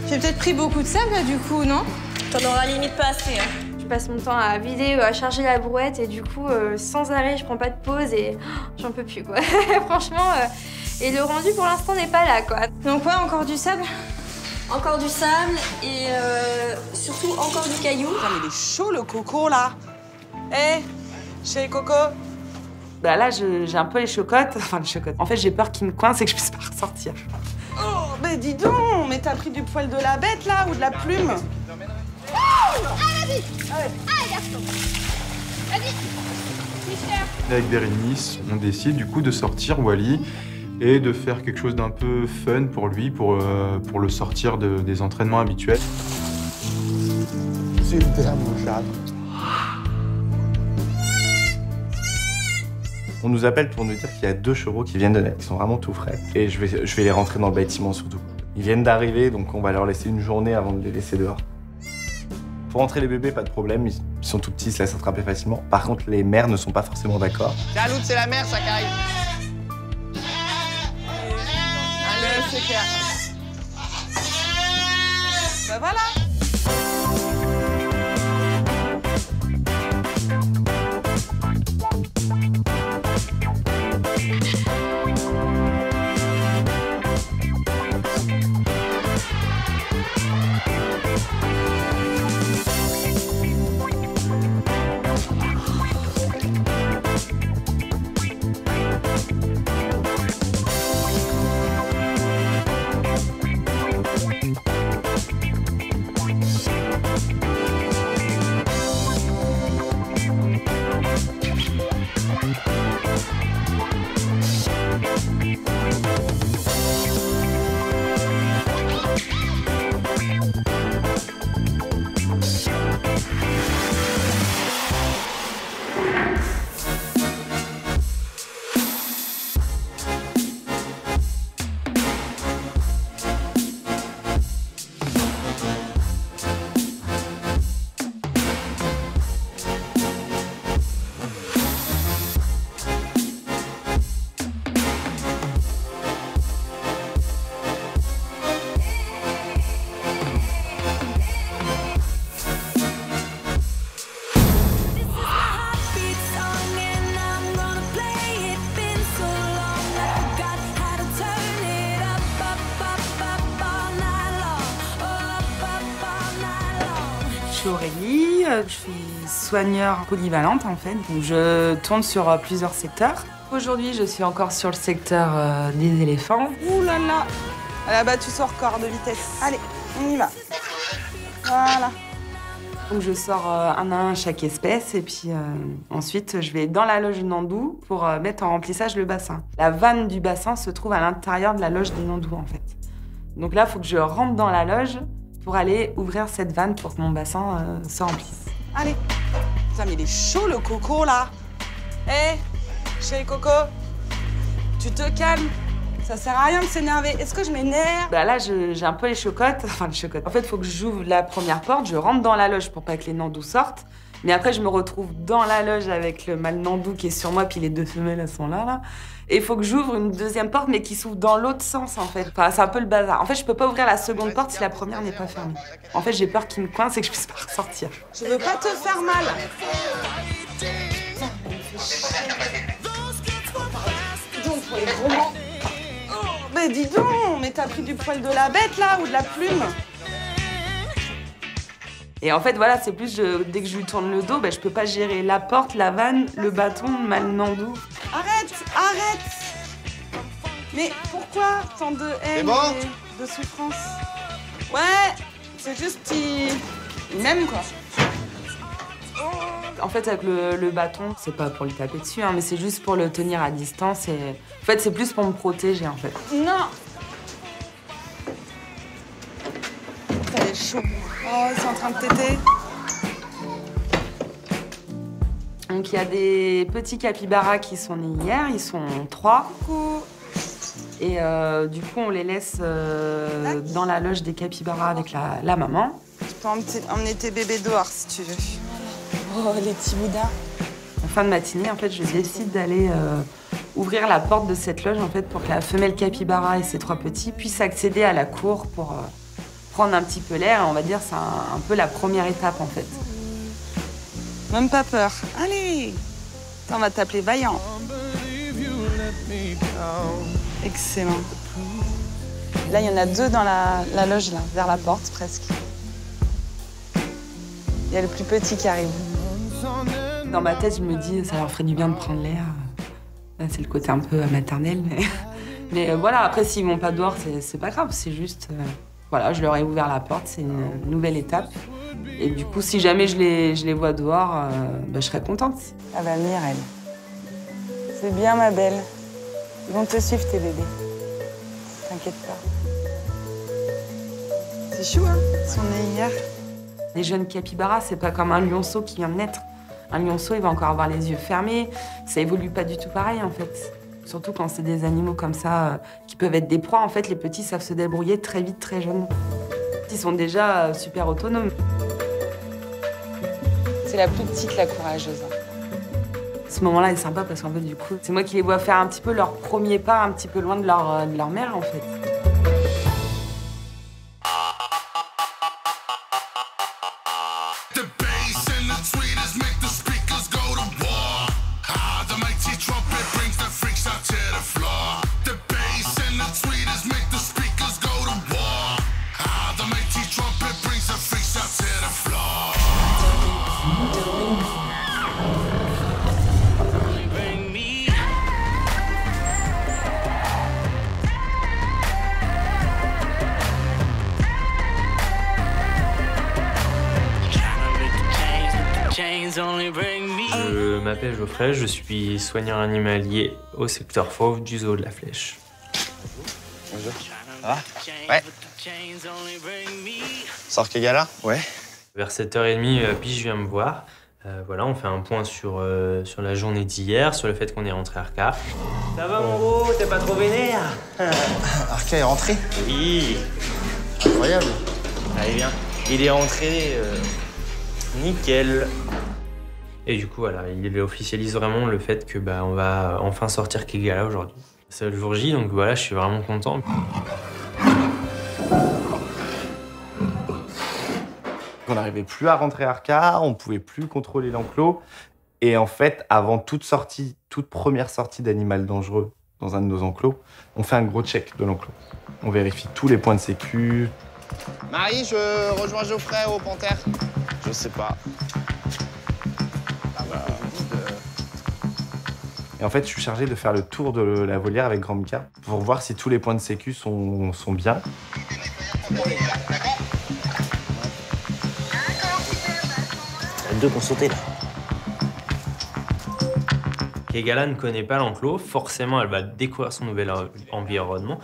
J'ai peut-être pris beaucoup de sable là, du coup, non? T'en auras limite pas assez. Hein. Je passe mon temps à vider, à charger la brouette et du coup, sans arrêt, je prends pas de pause et j'en peux plus, quoi. Franchement, et le rendu pour l'instant n'est pas là, quoi. Donc ouais, encore du sable. Encore du sable et surtout encore du caillou. Putain, mais il est chaud le coco là. Eh, chérie Coco. Bah là, j'ai un peu les chocottes. Enfin, les chocottes. En fait, j'ai peur qu'il me coince et que je puisse pas ressortir. Oh, mais dis donc, mais t'as pris du poil de la bête là ou de la plume? Allez, garçon. Vas-y. Avec Bérénice, on décide du coup de sortir Wally et de faire quelque chose d'un peu fun pour lui, pour le sortir des entraînements habituels. Super, mon chat. On nous appelle pour nous dire qu'il y a 2 chevaux qui viennent de naître, qui sont vraiment tout frais. Et je vais les rentrer dans le bâtiment surtout. Ils viennent d'arriver, donc on va leur laisser une journée avant de les laisser dehors. Pour rentrer les bébés, pas de problème, ils sont tout petits, ils se laissent attraper facilement. Par contre, les mères ne sont pas forcément d'accord. Tiens, Loud, c'est la mère, ça caille. Allez, c'est clair. Bah voilà. Je suis Aurélie, je suis soigneur polyvalente en fait, donc je tourne sur plusieurs secteurs. Aujourd'hui, je suis encore sur le secteur des éléphants. Ouh là là. Allez, bah tu sors corps de vitesse. Allez, on y va. Voilà. Donc je sors un à un chaque espèce et puis ensuite je vais dans la loge Nandou pour mettre en remplissage le bassin. La vanne du bassin se trouve à l'intérieur de la loge des Nandous en fait. Donc là, il faut que je rentre dans la loge pour aller ouvrir cette vanne pour que mon bassin se remplisse. Allez. Putain, mais il est chaud le coco là. Eh, chérie Coco, tu te calmes. Ça sert à rien de s'énerver. Est-ce que je m'énerve? Bah là, j'ai un peu les chocottes. Enfin, les chocottes. En fait, il faut que j'ouvre la première porte, je rentre dans la loge pour pas que les Nandous sortent. Mais après, je me retrouve dans la loge avec le mâle Nandou qui est sur moi, puis les 2 femelles, elles sont là. Et il faut que j'ouvre une deuxième porte, mais qui s'ouvre dans l'autre sens, en fait. Enfin, c'est un peu le bazar. En fait, je peux pas ouvrir la seconde porte si la première n'est pas fermée. En fait, j'ai peur qu'il me coince et que je puisse pas ressortir. Je veux pas te faire mal. Donc, pour les gros mots. Mais dis donc, mais t'as pris du poil de la bête là ou de la plume? Et en fait, voilà, c'est plus dès que je lui tourne le dos, je peux pas gérer la porte, la vanne, le bâton, le mâle Nandou. Arrête, arrête. Mais pourquoi tant de haine bon et de souffrance? Ouais, c'est juste qu'il m'aime quoi. En fait, avec le bâton, c'est pas pour le taper dessus, hein, mais c'est juste pour le tenir à distance. Et... En fait, c'est plus pour me protéger, en fait. Non. T'as les chaud. Oh, ils sont en train de téter. Donc, il y a des petits capybaras qui sont nés hier. Ils sont 3. Coucou. Et du coup, on les laisse dans la loge des capybaras avec la maman. Tu peux emmener tes bébés dehors si tu veux. Oh, les petits boudins. En fin de matinée, en fait, je décide d'aller ouvrir la porte de cette loge en fait pour que la femelle capybara et ses 3 petits puissent accéder à la cour pour prendre un petit peu l'air. On va dire c'est un peu la première étape en fait. Même pas peur. Allez, on va t'appeler Vaillant. Excellent. Là, il y en a 2 dans la loge, là, vers la porte, presque. Il y a le plus petit qui arrive. Dans ma tête, je me dis, ça leur ferait du bien de prendre l'air. Là, c'est le côté un peu maternel. Mais voilà, après, s'ils vont pas dehors, c'est pas grave. C'est juste, voilà, je leur ai ouvert la porte, c'est une nouvelle étape. Et du coup, si jamais je les vois dehors, je serais contente. Elle va venir, elle. C'est bien, ma belle. Ils vont te suivre, tes bébés. T'inquiète pas. C'est chou, hein? Ils sont nés hier. Les jeunes capybaras, c'est pas comme un lionceau qui vient de naître. Un lionceau, il va encore avoir les yeux fermés. Ça évolue pas du tout pareil, en fait. Surtout quand c'est des animaux comme ça, qui peuvent être des proies. En fait, les petits savent se débrouiller très vite, très jeunes. Ils sont déjà super autonomes. C'est la plus petite, la courageuse. Ce moment-là est sympa parce qu'en fait, du coup, c'est moi qui les vois faire un petit peu leur premier pas, un petit peu loin de leur mère, en fait. Je m'appelle Geoffrey, je suis soigneur animalier au secteur fauve du zoo de la Flèche. Bonjour. Ça va? Ouais. Sors Kegala? Ouais. Vers 7h30, Pige vient me voir. Voilà, on fait un point sur la journée d'hier, sur le fait qu'on est rentré à Arca. Ça va mon gros, t'es pas trop vénère? Arca est rentré? Oui. Incroyable. Allez, viens. Il est rentré nickel. Et du coup, voilà, il officialise vraiment le fait que on va enfin sortir Kegala aujourd'hui. C'est le jour J, donc voilà, je suis vraiment content. On n'arrivait plus à rentrer à Arca, on pouvait plus contrôler l'enclos. Et en fait, avant toute première sortie d'animal dangereux dans un de nos enclos, on fait un gros check de l'enclos. On vérifie tous les points de sécu. Marie, je rejoins Geoffrey au Panthère. Je sais pas. Et en fait, je suis chargé de faire le tour de la volière avec Grand Mika pour voir si tous les points de sécu sont bien. Il y a 2 qui ont sauté là. Kegala ne connaît pas l'enclos, forcément elle va découvrir son nouvel environnement.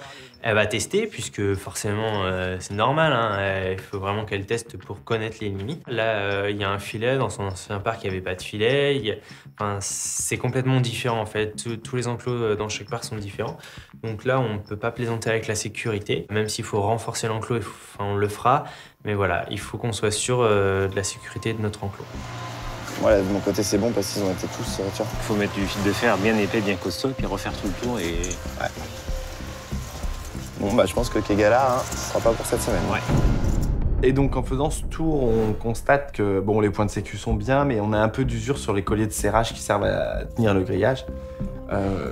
Elle va tester, puisque forcément c'est normal, hein, il faut vraiment qu'elle teste pour connaître les limites. Là, il y a un filet, dans son ancien parc il n'y avait pas de filet. C'est complètement différent en fait, tous les enclos dans chaque parc sont différents. Donc là, on ne peut pas plaisanter avec la sécurité, même s'il faut renforcer l'enclos, on le fera. Mais voilà, il faut qu'on soit sûr de la sécurité de notre enclos. Voilà, de mon côté, c'est bon parce qu'ils ont été tous, tu vois. Il faut mettre du fil de fer bien épais, bien costaud, puis refaire tout le tour et... Ouais. Bon, je pense que Kegala, ce sera pas pour cette semaine. Ouais. Et donc, en faisant ce tour, on constate que, bon, les points de sécu sont bien, mais on a un peu d'usure sur les colliers de serrage qui servent à tenir le grillage.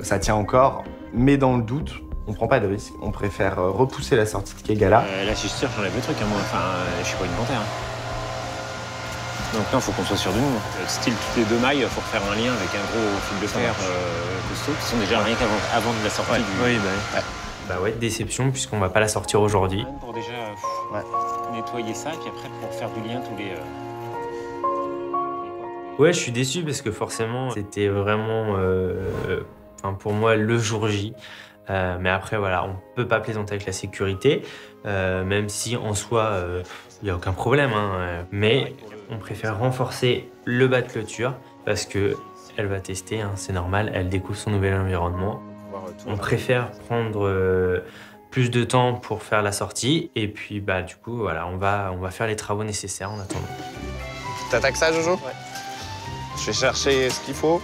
Ça tient encore, mais dans le doute, on prend pas de risque. On préfère repousser la sortie de Kegala. Là, je suis sûr, j'enlève le truc, hein, moi. Enfin, je suis pas une panthère. Hein. Donc là, il faut qu'on soit sûr de nous. Style toutes les 2 mailles, il faut refaire un lien avec un gros fil de fer costaud, qui sont déjà rien qu'avant de la sortie du... Oui, ouais, déception, puisqu'on va pas la sortir aujourd'hui. Pour déjà nettoyer ça, puis après pour faire du lien tous les... Ouais, je suis déçu, parce que forcément, c'était vraiment, pour moi, le jour J. Mais après, voilà, on peut pas plaisanter avec la sécurité, même si en soi, il n'y a aucun problème. Hein, mais on préfère renforcer le bas de clôture parce que elle va tester, hein, c'est normal, elle découvre son nouvel environnement. On préfère prendre plus de temps pour faire la sortie et puis du coup, voilà, on va faire les travaux nécessaires en attendant. T'attaques ça, Jojo? Ouais. Je vais chercher ce qu'il faut.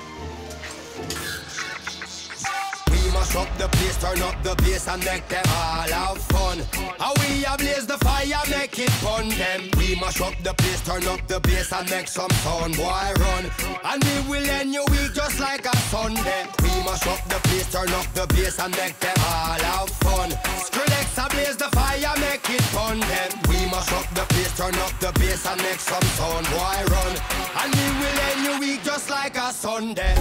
mash up the place, turn up the bass and make them all have fun. How we ablaze the fire, make it fun them. We mash up the place, turn up the bass and make some sound, boy run. And we will end your week just like a Sunday. We mash up the place, turn up the bass and make them all have fun. Skrillex ablaze the fire, make it fun them. We mash up the place, turn up the bass and make some sound, boy run. And we will end your week just like a Sunday.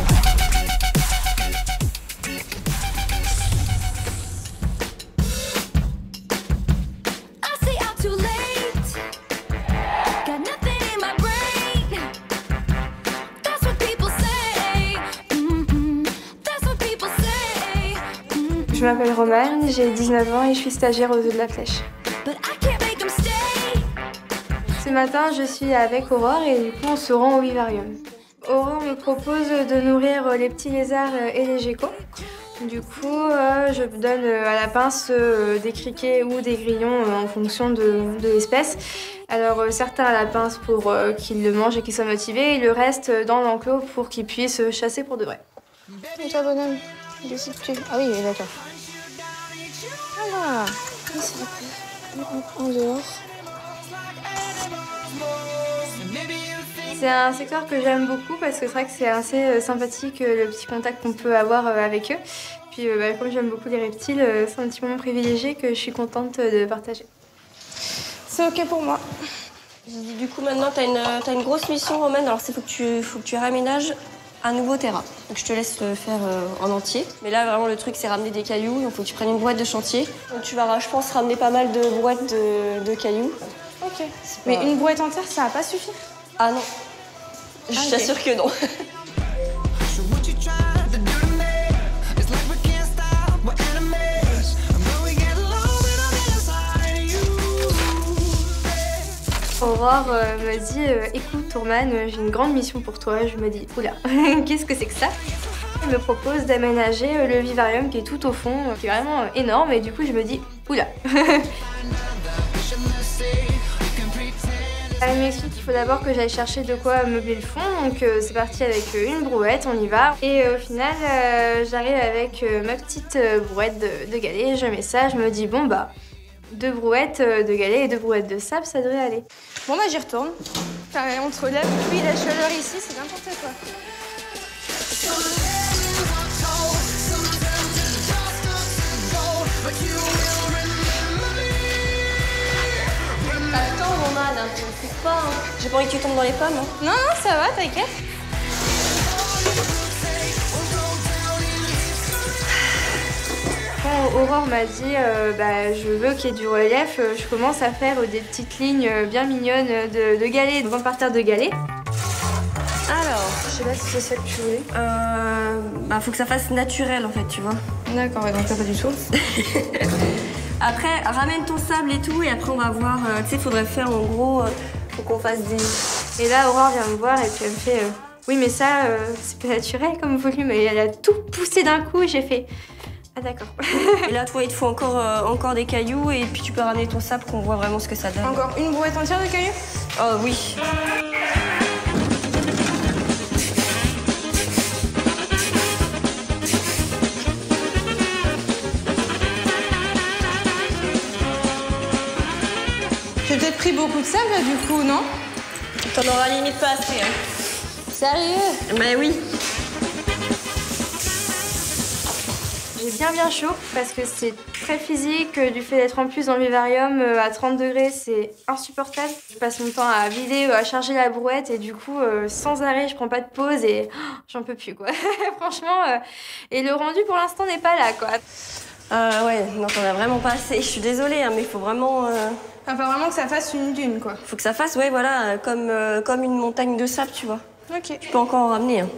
Je m'appelle Romane, j'ai 19 ans et je suis stagiaire aux œufs de la Flèche. Ce matin, je suis avec Aurore et du coup, on se rend au vivarium. Aurore me propose de nourrir les petits lézards et les geckos. Du coup, je donne à la pince des criquets ou des grillons en fonction de l'espèce. Alors certains à la pince pour qu'ils le mangent et qu'ils soient motivés et le reste dans l'enclos pour qu'ils puissent chasser pour de vrai. Et toi, bonhomme, décide-tu? Ah oui, d'accord. Voilà. En dehors. C'est un secteur que j'aime beaucoup parce que c'est vrai que c'est assez sympathique le petit contact qu'on peut avoir avec eux. Puis comme j'aime beaucoup les reptiles, c'est un petit moment privilégié que je suis contente de partager. C'est ok pour moi. Du coup maintenant t'as une grosse mission Romane, alors il faut que tu réaménages un nouveau terrain. Donc je te laisse le faire en entier. Mais là vraiment le truc c'est ramener des cailloux, il faut que tu prennes une boîte de chantier. Donc tu vas je pense ramener pas mal de boîtes de cailloux. Ok. Mais une brouette entière ça va pas suffire? Ah non. Je t'assure que non. Aurore me dit écoute Romane, j'ai une grande mission pour toi. Je me dis oula, qu'est-ce que c'est que ça? Elle me propose d'aménager le vivarium qui est tout au fond, qui est vraiment énorme et du coup je me dis oula. Elle m'explique qu'il faut d'abord que j'aille chercher de quoi meubler le fond, donc c'est parti avec une brouette, on y va. Et au final, j'arrive avec ma petite brouette de galets, je mets ça, je me dis bon bah, 2 brouettes de galets et 2 brouettes de sable, ça devrait aller. Bon bah j'y retourne. Enfin, entre la pluie et la chaleur ici, c'est n'importe quoi. Attends Romane, ne fais pas. Hein. J'ai pas envie que tu tombes dans les pommes. Hein. Non, ça va, t'inquiète. Quand Aurore m'a dit je veux qu'il y ait du relief, je commence à faire des petites lignes bien mignonnes de galets, de parterre de galets. Alors, je sais pas si c'est ça que tu voulais. Faut que ça fasse naturel en fait, tu vois. D'accord, ouais, donc t'as pas du tout. Après, ramène ton sable et tout, et après on va voir. Tu sais, faudrait faire en gros, faut qu'on fasse des. Et là, Aurore vient me voir et puis elle me fait oui, mais ça, c'est pas naturel comme volume. Et elle a tout poussé d'un coup et j'ai fait ah, d'accord. Et là, toi, il te faut encore des cailloux, et puis tu peux ramener ton sable qu'on voit vraiment ce que ça donne. Encore une brouette entière de cailloux? Oh oui. J'ai peut-être pris beaucoup de sable là, du coup, non? T'en auras limite pas assez. Hein. Sérieux? Mais oui. J'ai bien chaud parce que c'est très physique, du fait d'être en plus dans le vivarium à 30 degrés, c'est insupportable. Je passe mon temps à vider, à charger la brouette et du coup, sans arrêt, je prends pas de pause et j'en peux plus quoi. Franchement, et le rendu pour l'instant n'est pas là quoi. Ouais, non, t'en as vraiment pas assez. Je suis désolée, hein, mais il faut vraiment... Enfin, vraiment que ça fasse une dune quoi. Faut que ça fasse, ouais, voilà, comme une montagne de sable, tu vois. Ok. Tu peux encore en ramener. Hein.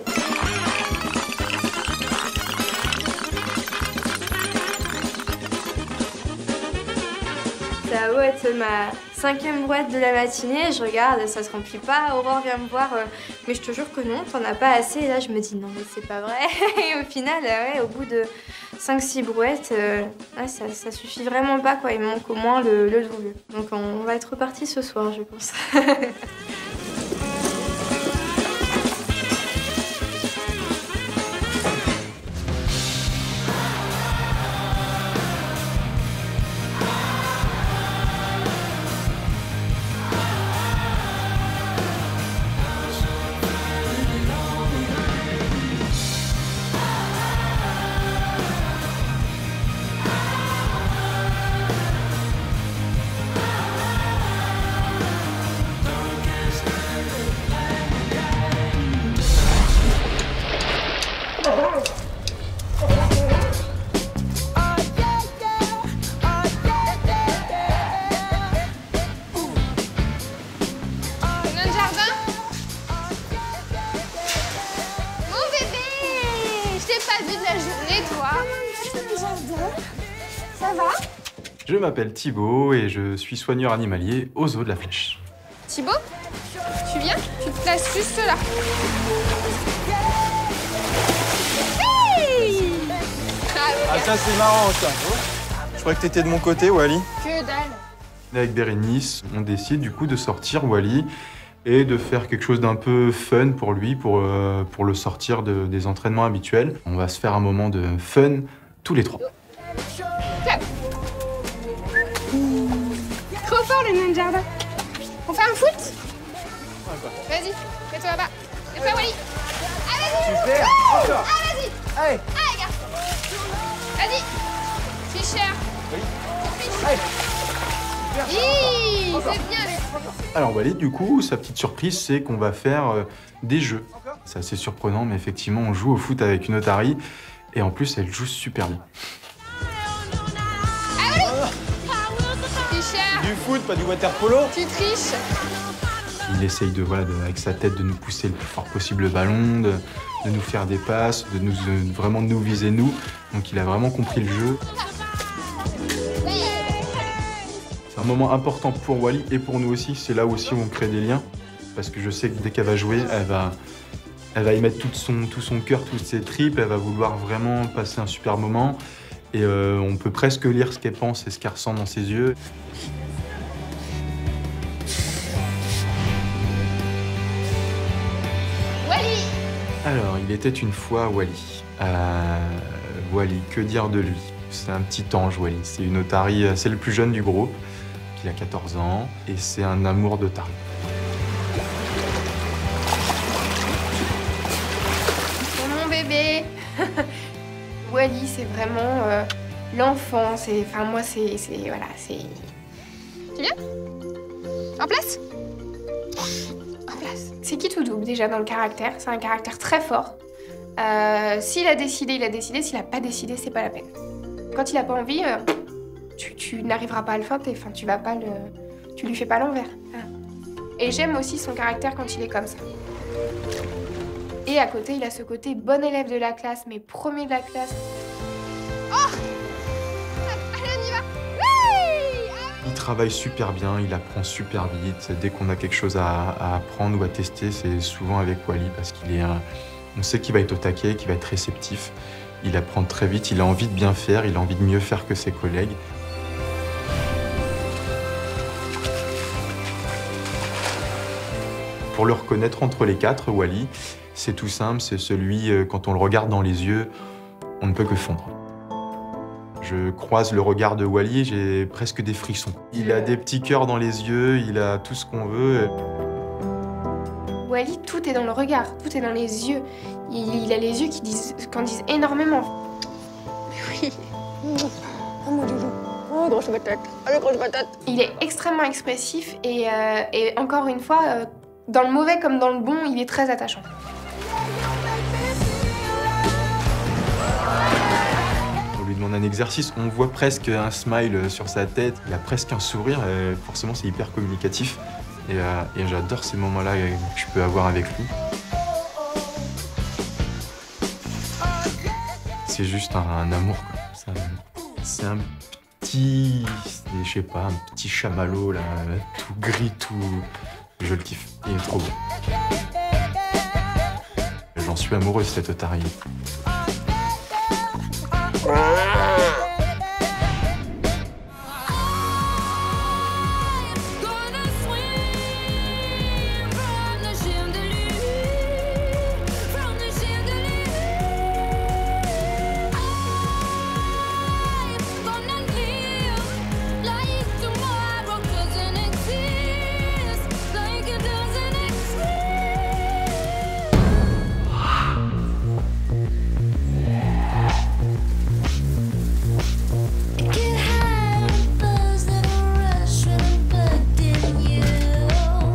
Ça va être ma 5e boîte de la matinée, je regarde, ça se remplit pas, Aurore vient me voir, mais je te jure que non, t'en as pas assez, et là je me dis non mais c'est pas vrai, et au final, ouais, au bout de 5-6 brouettes, ouais, ça suffit vraiment pas quoi, il manque au moins le double. Donc on va être reparti ce soir je pense. la vie de la journée, toi? Ça va? Je m'appelle Thibaut et je suis soigneur animalier au zoo de la Flèche. Thibaut, tu viens? Tu te places juste là. Hey! Ah ça c'est marrant ça. Je croyais que t'étais de mon côté, Wally. Que dalle. Avec Bérénice, on décide du coup de sortir Wally et de faire quelque chose d'un peu fun pour lui, pour le sortir des entraînements habituels. On va se faire un moment de fun tous les trois. Trop fort le nain de jardin. On fait un foot? Vas-y, mets-toi là-bas. Mets-toi Wally. Ah vas-y. Super. Ah Encore. vas-y. Allez. Allez gars. Vas-y. Tricheur. Oui. Allez. Oui, c'est bien. Alors Wally, du coup, sa petite surprise, c'est qu'on va faire des jeux. C'est assez surprenant, mais effectivement, on joue au foot avec une otarie et en plus, elle joue super bien. Du foot, pas du water polo. Tu triches. Il essaye avec sa tête de nous pousser le plus fort possible le ballon, de nous faire des passes, vraiment de nous viser nous. Donc il a vraiment compris le jeu. C'est un moment important pour Wally et pour nous aussi. C'est là aussi où on crée des liens. Parce que je sais que dès qu'elle va jouer, elle va y mettre tout son cœur, toutes ses tripes. Elle va vouloir vraiment passer un super moment. Et on peut presque lire ce qu'elle pense et ce qu'elle ressent dans ses yeux. Wally. Alors, il était une fois Wally. Wally, que dire de lui? C'est un petit ange, Wally. C'est une otarie, c'est le plus jeune du groupe. Il a 14 ans et c'est un amour d'otarie. Mon bébé. Wally, c'est vraiment l'enfant. Enfin, moi, voilà, c'est. Tu viens? En place? En place. C'est qui tout double déjà dans le caractère. C'est un caractère très fort. S'il a décidé, il a décidé. S'il a pas décidé, c'est pas la peine. Quand il a pas envie, tu n'arriveras pas à le feinter. Enfin, tu lui fais pas l'envers. Hein. Et j'aime aussi son caractère quand il est comme ça. Et à côté, il a ce côté bon élève de la classe, mais premier de la classe. Oh! Allez, on y va! Oui! Il travaille super bien, il apprend super vite. Dès qu'on a quelque chose à apprendre ou à tester, c'est souvent avec Wally parce on sait qu'il va être au taquet, qu'il va être réceptif. Il apprend très vite, il a envie de bien faire, il a envie de mieux faire que ses collègues. Pour le reconnaître entre les quatre, Wally, c'est tout simple, c'est celui, quand on le regarde dans les yeux, on ne peut que fondre. Je croise le regard de Wally, j'ai presque des frissons. Il a des petits cœurs dans les yeux, il a tout ce qu'on veut. Wally, tout est dans le regard, tout est dans les yeux. Il a les yeux qui disent énormément. Oui. Oh mon doudou. Oh, grosse patate. Allez, grosse patate. Il est extrêmement expressif et encore une fois, dans le mauvais comme dans le bon, il est très attachant. On lui demande un exercice, on voit presque un smile sur sa tête, il a presque un sourire, forcément c'est hyper communicatif. Et j'adore ces moments-là que je peux avoir avec lui. C'est juste un amour, quoi. C'est un petit, je sais pas, un petit chamallow, là, tout gris, tout... Je le kiffe, il est trop beau. J'en suis amoureux de cette otarie.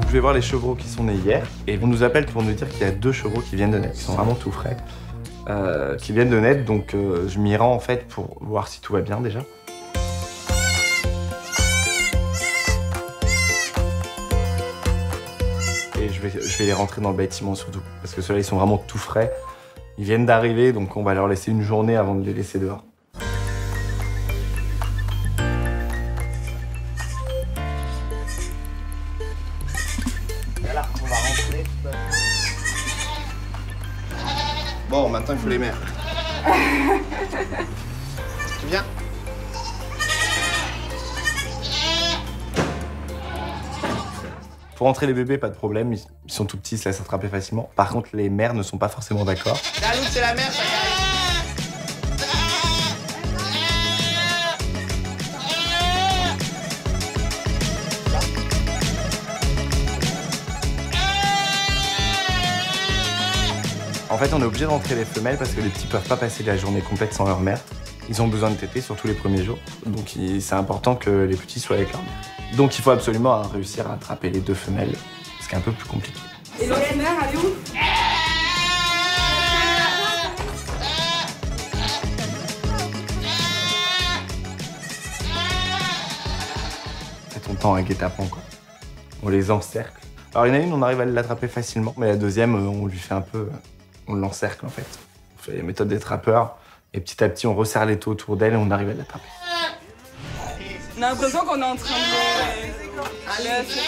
Je vais voir les chevreaux qui sont nés hier et on nous appelle pour nous dire qu'il y a 2 chevreaux qui viennent de naître, qui sont vraiment tout frais, qui viennent de naître, donc je m'y rends en fait pour voir si tout va bien déjà. Et je vais les rentrer dans le bâtiment surtout, parce que ceux-là ils sont vraiment tout frais Ils viennent d'arriver, donc on va leur laisser une journée avant de les laisser dehors. Voilà, on va rentrer. Bon, maintenant il faut les mères. Tu viens? Pour entrer les bébés, pas de problème, ils sont tout petits, ils se laissent attraper facilement. Par contre, les mères ne sont pas forcément d'accord. Salut, c'est la mère, ça En fait, on est obligé de rentrer les femelles parce que les petits peuvent pas passer la journée complète sans leur mère. Ils ont besoin de téter, surtout les premiers jours. Donc c'est important que les petits soient avec leur mère. Donc il faut absolument réussir à attraper les 2 femelles, ce qui est un peu plus compliqué. Et l'autre mère, elle est où? C'est ton temps à guet-apens, quoi. On les encercle. Alors il y en a une, on arrive à l'attraper facilement, mais la deuxième, on lui fait un peu... On l'encercle, en fait. On fait les méthodes des trappeurs, et petit à petit, on resserre les taux autour d'elle et on arrive à l'attraper. On a l'impression qu'on est en train de... Allez, c'est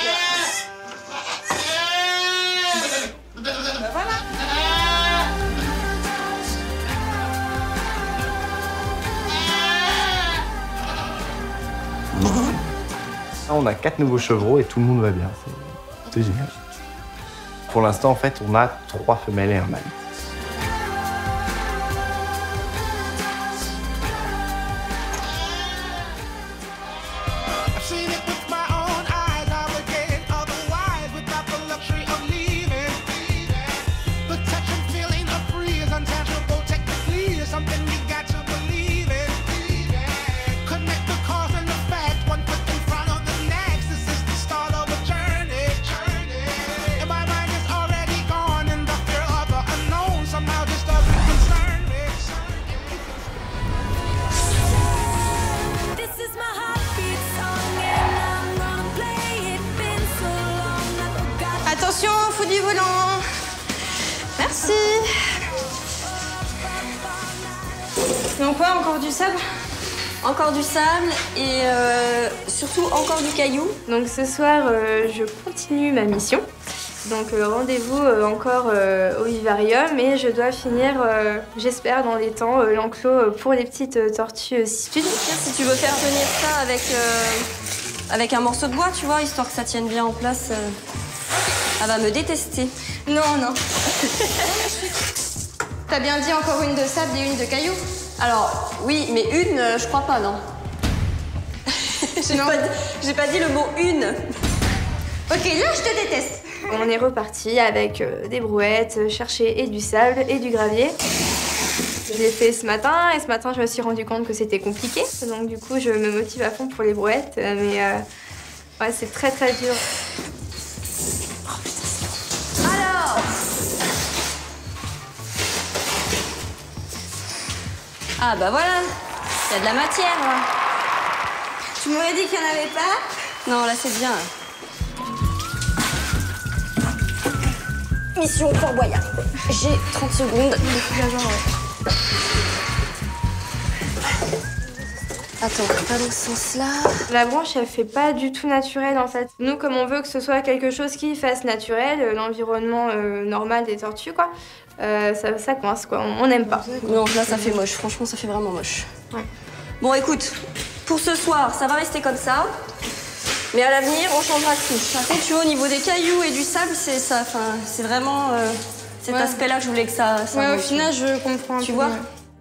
bah voilà. Là, on a 4 nouveaux chevreaux et tout le monde va bien. C'est génial. Pour l'instant, en fait, on a 3 femelles et un mâle. Attention, faut du volant. Merci. Donc quoi, encore du sable? Encore du sable et surtout encore du caillou. Donc ce soir, je continue ma mission. Donc rendez-vous encore au vivarium et je dois finir, j'espère dans les temps, l'enclos pour les petites tortues cistudes. Si tu veux faire tenir ça avec un morceau de bois, tu vois, histoire que ça tienne bien en place, elle va me détester. Non, non. T'as bien dit encore une de sable et une de caillou? Alors, oui, mais une, je crois pas, non. J'ai pas dit le mot une. Ok, là, je te déteste. On est reparti avec des brouettes, chercher et du sable et du gravier. Je l'ai fait ce matin et ce matin, je me suis rendu compte que c'était compliqué. Donc du coup, je me motive à fond pour les brouettes, mais ouais, c'est très très dur. Alors, ah bah voilà, il y a de la matière. Là. Tu m'aurais dit qu'il n'y en avait pas? Non, là c'est bien. Mission Fort Boyard. J'ai 30 secondes. Attends, pas dans ce sens-là. La branche, elle fait pas du tout naturelle en fait. Nous, comme on veut que ce soit quelque chose qui fasse naturel, l'environnement normal des tortues, quoi, ça coince, quoi. On n'aime pas. Non, là ça fait moche. Franchement, ça fait vraiment moche. Ouais. Bon, écoute, pour ce soir, ça va rester comme ça. Mais à l'avenir, on changera tout. Après, tu vois, au niveau des cailloux et du sable, c'est ça. Enfin, c'est vraiment cet aspect-là que je voulais que ça ouais, au final, je comprends. Tu vois.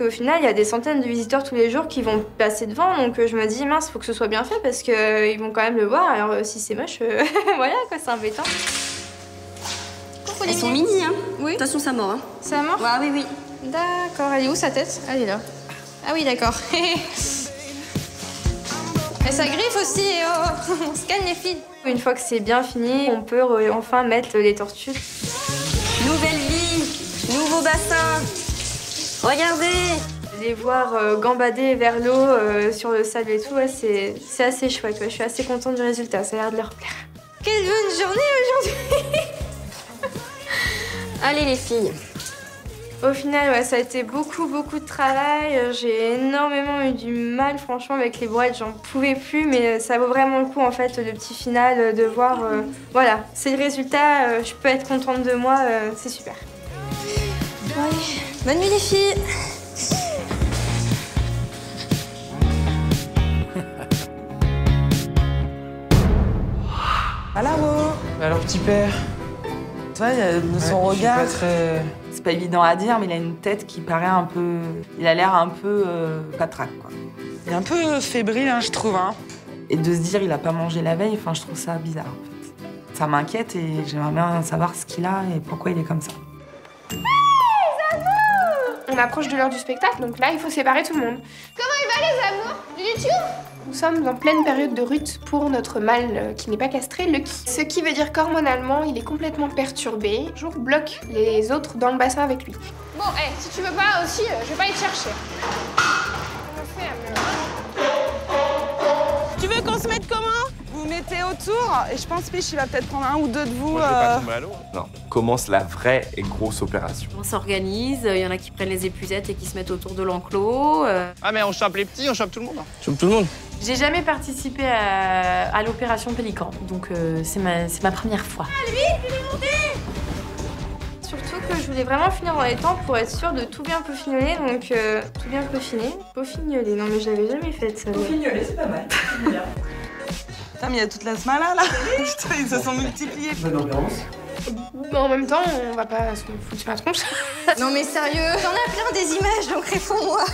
Au final, il y a des centaines de visiteurs tous les jours qui vont passer devant, donc je me dis, mince, faut que ce soit bien fait parce qu'ils vont quand même le voir. Alors si c'est moche, voilà, quoi, c'est embêtant. Elles sont mini, hein. Oui. De toute façon, ça mord. Hein. Ça mord? Ouais, oui, oui. D'accord. Elle est où sa tête? Elle est là. Ah oui, d'accord. Et ça griffe aussi, et oh, on se calme les filles. Une fois que c'est bien fini, on peut enfin mettre les tortues. Nouvelle vie, nouveau bassin. Regardez! Les voir gambader vers l'eau sur le sable et tout, ouais, c'est assez chouette. Ouais. Je suis assez contente du résultat, ça a l'air de leur plaire. Quelle bonne journée aujourd'hui! Allez les filles, Au final, ouais, ça a été beaucoup de travail. J'ai énormément eu du mal, franchement, avec les brouettes. J'en pouvais plus, mais ça vaut vraiment le coup, en fait, le petit final, de voir. Voilà, c'est le résultat. Je peux être contente de moi, c'est super. Ouais. Bonne nuit, les filles. Alors, Alors, petit père. tu vois, de son regard. Je suis pas très... C'est pas évident à dire, mais il a une tête qui paraît un peu... Il a l'air un peu patraque, quoi. Il est un peu fébrile, hein, je trouve. Hein. Et de se dire il a pas mangé la veille, enfin, je trouve ça bizarre, en fait. Ça m'inquiète et j'aimerais bien savoir ce qu'il a et pourquoi il est comme ça. On approche de l'heure du spectacle, donc là, il faut séparer tout le monde. Comment il va, les amours du YouTube? Nous sommes en pleine période de rut pour notre mâle qui n'est pas castré, Lucky. Ce qui veut dire qu'hormonalement, il est complètement perturbé. Toujours bloque les autres dans le bassin avec lui. Bon, si tu veux pas aussi, je vais pas aller te chercher. Tu veux qu'on se mette comment? Vous vous mettez autour et je pense Mich, il va peut-être prendre un ou deux de vous. Moi, je vais pas tomber à l'eau. Non, commence la vraie et grosse opération. On s'organise, il y en a qui prennent les épuisettes et qui se mettent autour de l'enclos. Ah, mais on chope les petits, on chope tout le monde. Chope tout le monde. J'ai jamais participé à l'opération Pélican, donc c'est ma première fois. Surtout que je voulais vraiment finir dans les temps pour être sûre de tout bien peaufiner, donc tout bien peaufiner. Non mais je l'avais jamais faite ça. Peaufignoler, c'est pas mal. Putain, mais il y a toute la smala là. Putain, ils se sont multipliés. Bonne ambiance. En même temps, on va pas se foutre sur la tronche. Non mais sérieux, j'en ai plein des images, donc réponds-moi.